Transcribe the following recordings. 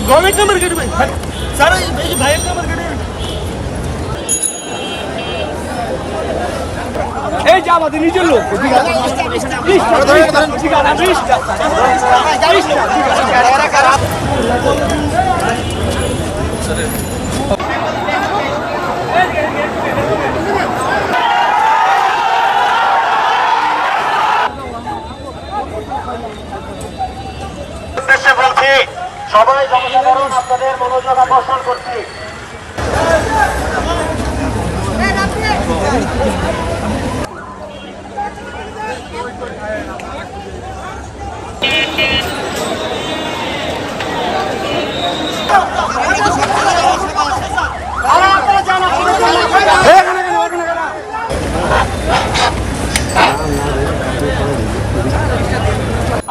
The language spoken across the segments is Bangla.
गवर्नमेंट नंबर गाड़ी भाई सर भाई नंबर गाड़ी এই যে আমাদের নিজের লোক বলছি সবাই জনসাধারণ আপনাদের মনোযোগ আকর্ষণ করছি।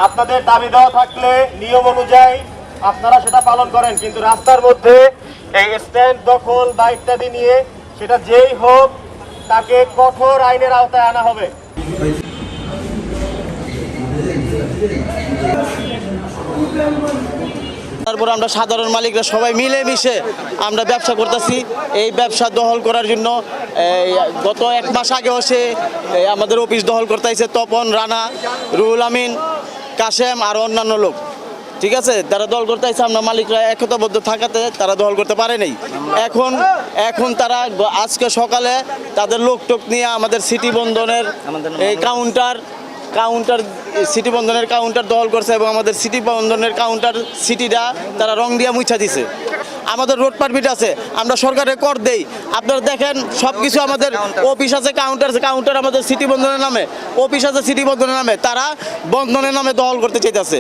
আপনাদের দাবি দেওয়া থাকলে নিয়ম অনুযায়ী আপনারা সেটা পালন করেন, কিন্তু রাস্তার মধ্যে এই স্ট্যান্ড দখল বা ইত্যাদি নিয়ে সেটা যেই হোক তাকে কঠোর আইনের আওতায় আনা হবে। তারপর আমরা সাধারণ মালিকরা সবাই মিলেমিশে আমরা ব্যবসা করতেছি। এই ব্যবসা দখল করার জন্য গত 1 মাস আগেও সে আমাদের অফিস দখল করতে আইছে তপন, রানা, রুহুল আমিন, কাশেম আর অন্যান্য লোক, ঠিক আছে, তারা দল করতে আইছে। আমরা মালিকরা একতাবদ্ধ থাকাতে তারা দখল করতে পারে নাই। এখন তারা আজকে সকালে তাদের লোক টোক নিয়ে আমাদের সিটি বন্ধনের এই কাউন্টার সিটি বন্ধনের কাউন্টার দখল করছে এবং আমাদের সিটি বন্ধনের কাউন্টার সিটিটা তারা রং দিয়ে মুছা দিছে। আমাদের রোড পারমিট আছে, আমরা সরকারের কর দেই। আপনারা দেখেন সব কিছু আমাদের অফিস আছে, কাউন্টার আমাদের সিটি বন্ধনের নামে, অফিস আছে সিটি বন্ধনের নামে, তারা বন্ধনের নামে দখল করতে চাইতেছে।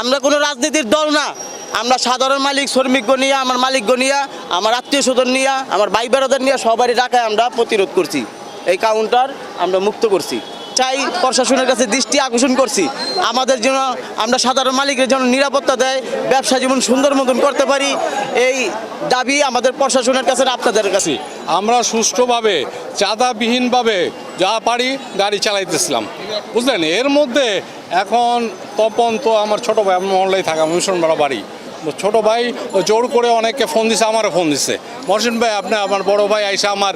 আমরা কোনো রাজনীতির দল না, আমরা সাধারণ মালিক শ্রমিকগণ নিয়ে, আমার মালিকগণ নিয়ে, আমার আত্মীয় স্বজন নিয়ে, আমার ভাই বেড়াদের নিয়ে সবারই ঢাকায় আমরা প্রতিরোধ করছি। এই কাউন্টার আমরা মুক্ত করছি। চাই প্রশাসনের কাছে দৃষ্টি আকর্ষণ করছি আমাদের জন্য, আমরা সাধারণ মালিকের জন্য নিরাপত্তা দেয়, ব্যবসা জীবন সুন্দর মতন করতে পারি, এই দাবি আমাদের প্রশাসনের কাছে, আপনাদের কাছে। আমরা সুষ্ঠুভাবে চাঁদাবিহীনভাবে যা পারি গাড়ি চালাইতেছিলাম, বুঝলেন। এর মধ্যে এখন তপন তো আমার ছোটো ভাই, আমার মহল্লায় থাকা মিশনবেলা বাড়ি, ছোটো ভাই জোর করে অনেককে ফোন দিছে, আমারও ফোন দিচ্ছে, মহসিন ভাই আপনি আমার বড় ভাই আইসা আমার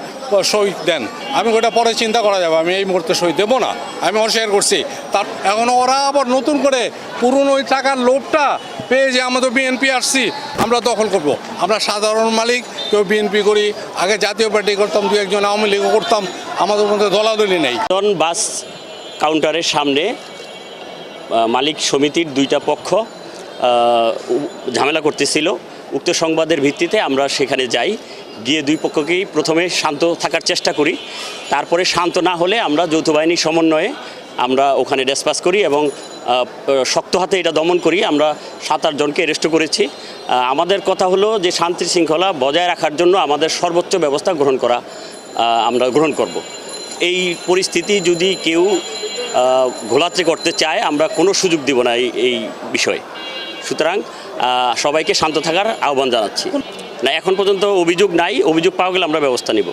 সই দেন। আমি ওটা পরে চিন্তা করা যাবে, আমি এই মুহূর্তে সই দেবো না, আমি অস্বীকার করছি। তার এখন ওরা আবার নতুন করে পুরনো ওই টাকার লোভটা পেয়ে যে আমাদের বিএনপি আসছি আমরা দখল করব। আমরা সাধারণ মালিক, কেউ বিএনপি করি, আগে জাতীয় পার্টি করতাম, 2-1 জন আওয়ামী লীগও করতাম, আমাদের মধ্যে দলাদলি নেই। বাস কাউন্টারের সামনে মালিক সমিতির 2টা পক্ষ ঝামেলা করতেছিল। উক্ত সংবাদের ভিত্তিতে আমরা সেখানে যাই, গিয়ে 2 পক্ষকেই প্রথমে শান্ত থাকার চেষ্টা করি। তারপরে শান্ত না হলে আমরা যৌথ বাহিনীর সমন্বয়ে আমরা ওখানে ডিসপাস করি এবং শক্ত হাতে এটা দমন করি। আমরা 7-8 জনকে অ্যারেস্ট করেছি। আমাদের কথা হলো যে শান্তি শৃঙ্খলা বজায় রাখার জন্য আমাদের সর্বোচ্চ ব্যবস্থা আমরা গ্রহণ করব। এই পরিস্থিতি যদি কেউ ঘোলাতে করতে চায় আমরা কোনো সুযোগ দিব না এই বিষয়ে। সুতরাং সবাইকে শান্ত থাকার আহ্বান জানাচ্ছি। না, এখন পর্যন্ত অভিযোগ নাই, অভিযোগ পাওয়া গেলে আমরা ব্যবস্থা নিব।